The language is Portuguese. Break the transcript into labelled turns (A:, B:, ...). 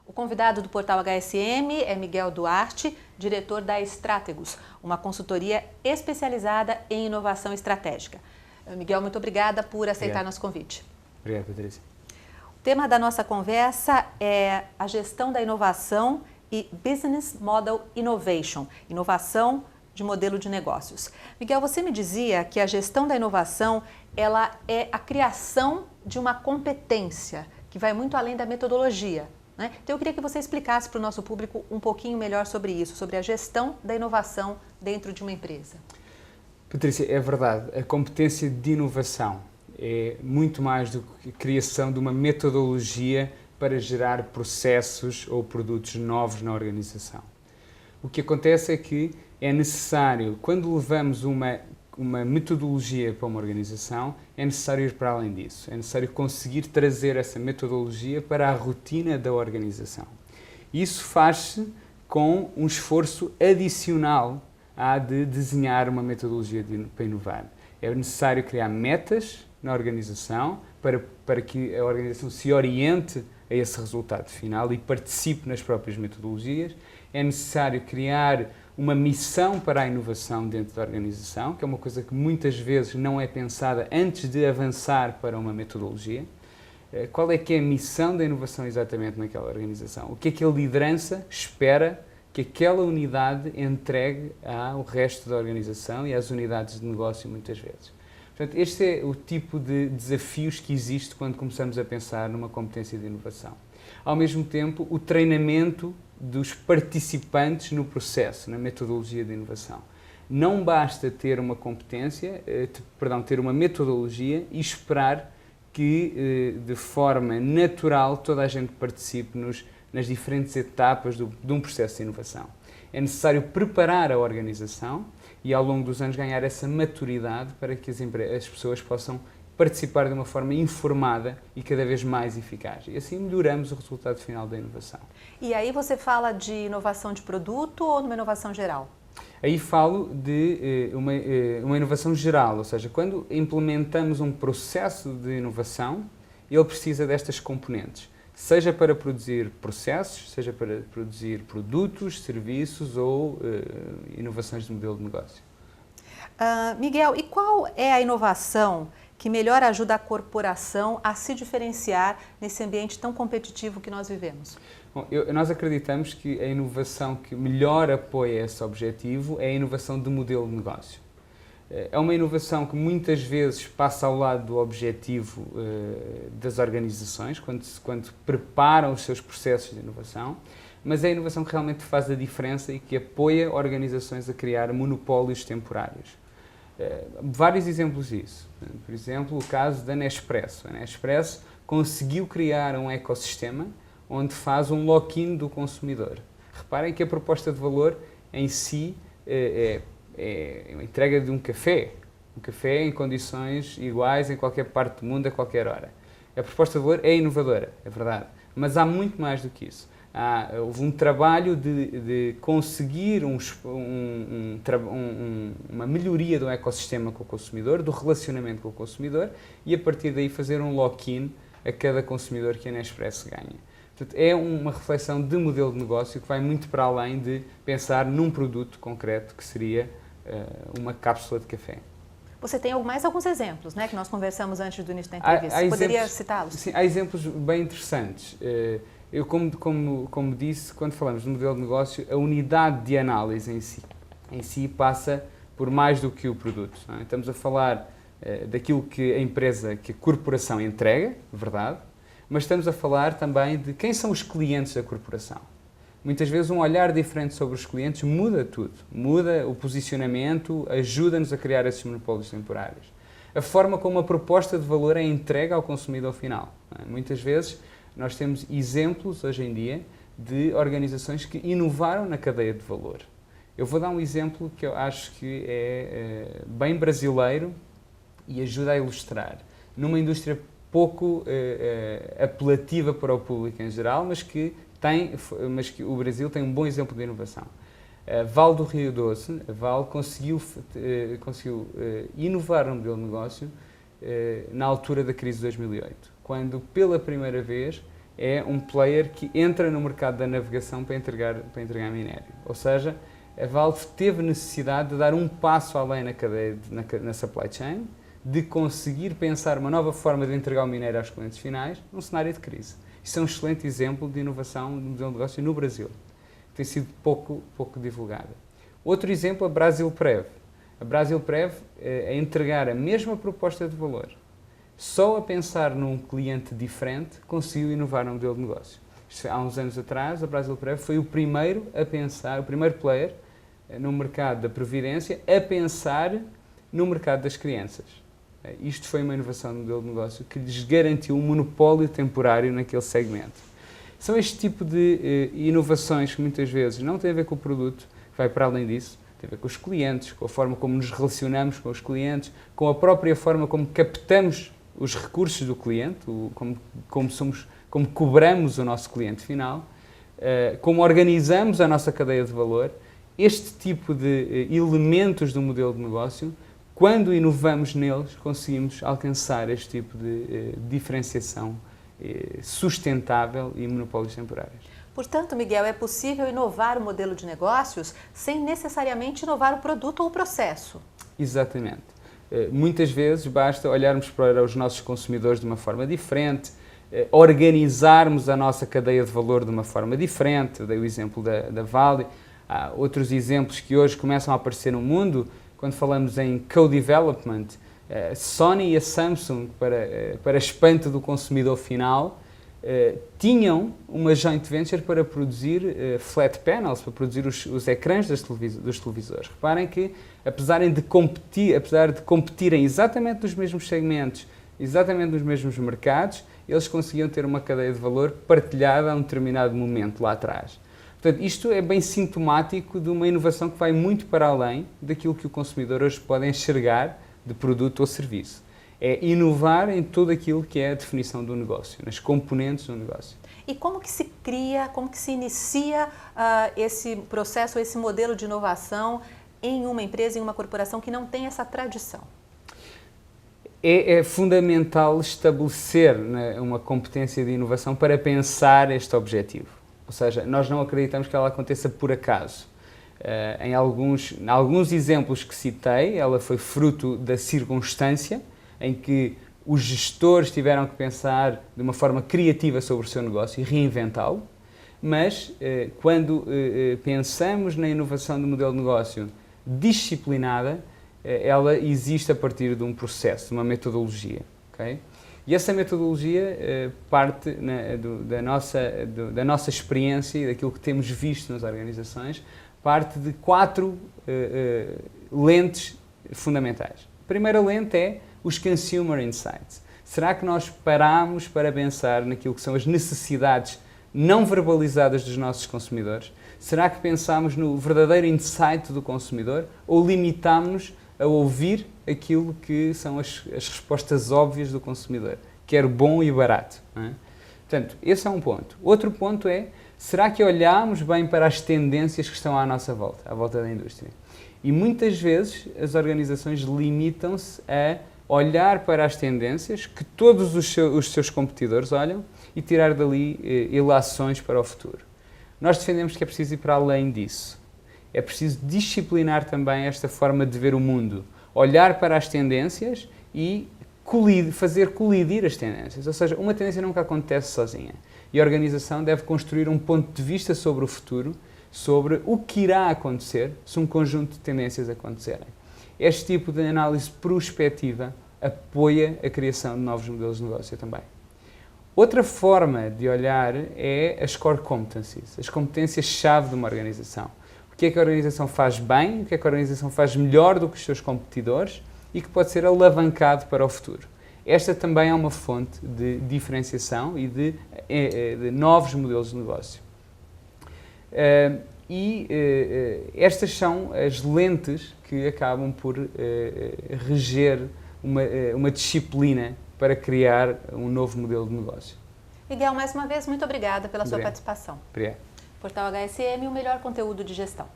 A: O convidado do Portal HSM é Miguel Duarte, diretor da Strategos, uma consultoria especializada em inovação estratégica. Miguel, muito obrigada por aceitar nosso convite.
B: Obrigado, Patrícia.
A: O tema da nossa conversa é a gestão da inovação e Business Model Innovation, inovação de modelo de negócios. Miguel, você me dizia que a gestão da inovação ela é a criação de uma competência que vai muito além da metodologia, né? Então eu queria que você explicasse para o nosso público um pouquinho melhor sobre isso, sobre a gestão da inovação dentro de uma empresa.
B: Patrícia, é verdade, a competência de inovação é muito mais do que a criação de uma metodologia para gerar processos ou produtos novos na organização. O que acontece é que é necessário, quando levamos uma metodologia para uma organização, é necessário ir para além disso. É necessário conseguir trazer essa metodologia para a rotina da organização. Isso faz-se com um esforço adicional de desenhar uma metodologia para inovar. É necessário criar metas na organização para que a organização se oriente a esse resultado final e participe nas próprias metodologias. É necessário criar uma missão para a inovação dentro da organização, que é uma coisa que muitas vezes não é pensada antes de avançar para uma metodologia. Qual é que é a missão da inovação exatamente naquela organização? O que é que a liderança espera que aquela unidade entregue ao resto da organização e às unidades de negócio muitas vezes? Portanto, este é o tipo de desafios que existe quando começamos a pensar numa competência de inovação. Ao mesmo tempo, o treinamento dos participantes no processo, na metodologia de inovação. Não basta ter uma competência, ter uma metodologia e esperar que, de forma natural, toda a gente participe nas diferentes etapas de um processo de inovação. É necessário preparar a organização e, ao longo dos anos, ganhar essa maturidade para que as pessoas possam participar de uma forma informada e cada vez mais eficaz. E assim melhoramos o resultado final da inovação.
A: E aí você fala de inovação de produto ou de uma inovação geral?
B: Aí falo de uma inovação geral, ou seja, quando implementamos um processo de inovação, ele precisa destas componentes, seja para produzir processos, seja para produzir produtos, serviços ou inovações de modelo de negócio.
A: Miguel, e qual é a inovação que melhor ajuda a corporação a se diferenciar nesse ambiente tão competitivo que nós vivemos?
B: Bom, nós acreditamos que a inovação que melhor apoia esse objetivo é a inovação de modelo de negócio. É uma inovação que muitas vezes passa ao lado do objetivo das organizações, quando preparam os seus processos de inovação, mas é a inovação que realmente faz a diferença e que apoia organizações a criar monopólios temporários. Vários exemplos disso. Por exemplo, o caso da Nespresso. A Nespresso conseguiu criar um ecossistema onde faz um lock-in do consumidor. Reparem que a proposta de valor em si é a entrega de um café em condições iguais em qualquer parte do mundo, a qualquer hora. A proposta de valor é inovadora, é verdade, mas há muito mais do que isso. Houve um trabalho de conseguir uma melhoria do ecossistema com o consumidor, do relacionamento com o consumidor e a partir daí fazer um lock-in a cada consumidor que a Nespresso ganha. Portanto, é uma reflexão de modelo de negócio que vai muito para além de pensar num produto concreto que seria uma cápsula de café.
A: Você tem mais alguns exemplos, né, que nós conversamos antes do início da entrevista. Poderia citá-los?
B: Sim, há exemplos bem interessantes. Eu, como disse, quando falamos de modelo de negócio, a unidade de análise em si passa por mais do que o produto. Não é? Estamos a falar daquilo que a empresa, que a corporação entrega, verdade, mas estamos a falar também de quem são os clientes da corporação. Muitas vezes um olhar diferente sobre os clientes muda tudo, muda o posicionamento, ajuda-nos a criar esses monopólios temporários. A forma como a proposta de valor é entregue ao consumidor final. Não é? Muitas vezes nós temos exemplos hoje em dia de organizações que inovaram na cadeia de valor. Eu vou dar um exemplo que eu acho que é bem brasileiro e ajuda a ilustrar. Numa indústria pouco apelativa para o público em geral, mas que o Brasil tem um bom exemplo de inovação. A Vale do Rio Doce, a Vale conseguiu inovar no modelo de negócio na altura da crise de 2008, quando pela primeira vez é um player que entra no mercado da navegação para entregar minério. Ou seja, a Valve teve necessidade de dar um passo além na cadeia, na supply chain, de conseguir pensar uma nova forma de entregar o minério aos clientes finais num cenário de crise. Isso é um excelente exemplo de inovação do modelo de negócio no Brasil, que tem sido pouco divulgada. Outro exemplo, a Brasilprev. A Brasilprev é entregar a mesma proposta de valor. Só a pensar num cliente diferente conseguiu inovar no modelo de negócio. Há uns anos atrás, a Brasilprev foi o primeiro a pensar, o primeiro player no mercado da previdência a pensar no mercado das crianças. Isto foi uma inovação no modelo de negócio que lhes garantiu um monopólio temporário naquele segmento. São este tipo de inovações que muitas vezes não têm a ver com o produto, vai para além disso, tem a ver com os clientes, com a forma como nos relacionamos com os clientes, com a própria forma como captamos os recursos do cliente, como cobramos o nosso cliente final, como organizamos a nossa cadeia de valor. Este tipo de elementos do modelo de negócio, quando inovamos neles, conseguimos alcançar este tipo de diferenciação sustentável e monopólios temporários.
A: Portanto, Miguel, é possível inovar o modelo de negócios sem necessariamente inovar o produto ou o processo?
B: Exatamente. Muitas vezes basta olharmos para os nossos consumidores de uma forma diferente, organizarmos a nossa cadeia de valor de uma forma diferente. Dei o exemplo da Vale. Há outros exemplos que hoje começam a aparecer no mundo, quando falamos em co-development. A Sony e a Samsung, para espanto do consumidor final, tinham uma joint venture para produzir flat panels, para produzir os ecrãs dos televisores. Reparem que, apesar de competirem exatamente nos mesmos segmentos, exatamente nos mesmos mercados, eles conseguiam ter uma cadeia de valor partilhada a um determinado momento lá atrás. Portanto, isto é bem sintomático de uma inovação que vai muito para além daquilo que o consumidor hoje pode enxergar de produto ou serviço. É inovar em tudo aquilo que é a definição do negócio, nas componentes do negócio.
A: E como que se cria, como que se inicia esse processo, esse modelo de inovação em uma empresa, em uma corporação que não tem essa tradição?
B: É fundamental estabelecer, né, uma competência de inovação para pensar este objetivo. Ou seja, nós não acreditamos que ela aconteça por acaso. Em alguns exemplos que citei, ela foi fruto da circunstância em que os gestores tiveram que pensar de uma forma criativa sobre o seu negócio e reinventá-lo, mas quando pensamos na inovação do modelo de negócio disciplinada, ela existe a partir de um processo, de uma metodologia. Okay? E essa metodologia parte da nossa experiência e daquilo que temos visto nas organizações, parte de 4 lentes fundamentais. A primeira lente é os Consumer Insights. Será que nós paramos para pensar naquilo que são as necessidades não verbalizadas dos nossos consumidores? Será que pensamos no verdadeiro insight do consumidor ou limitamos-nos a ouvir aquilo que são as respostas óbvias do consumidor, que é bom e barato? Não é? Portanto, esse é um ponto. Outro ponto é, será que olhamos bem para as tendências que estão à nossa volta, à volta da indústria? E muitas vezes as organizações limitam-se a olhar para as tendências que todos os seus competidores olham e tirar dali ilações para o futuro. Nós defendemos que é preciso ir para além disso. É preciso disciplinar também esta forma de ver o mundo, olhar para as tendências e fazer colidir as tendências. Ou seja, uma tendência nunca acontece sozinha. E a organização deve construir um ponto de vista sobre o futuro, sobre o que irá acontecer se um conjunto de tendências acontecerem. Este tipo de análise prospectiva apoia a criação de novos modelos de negócio também. Outra forma de olhar é as core competencies, as competências-chave de uma organização. O que é que a organização faz bem, o que é que a organização faz melhor do que os seus competidores e que pode ser alavancado para o futuro. Esta também é uma fonte de diferenciação e de novos modelos de negócio. Estas são as lentes que acabam por reger uma disciplina para criar um novo modelo de negócio.
A: Miguel, mais uma vez, muito obrigada pela sua participação.
B: Obrigado.
A: Portal HSM, o melhor conteúdo de gestão.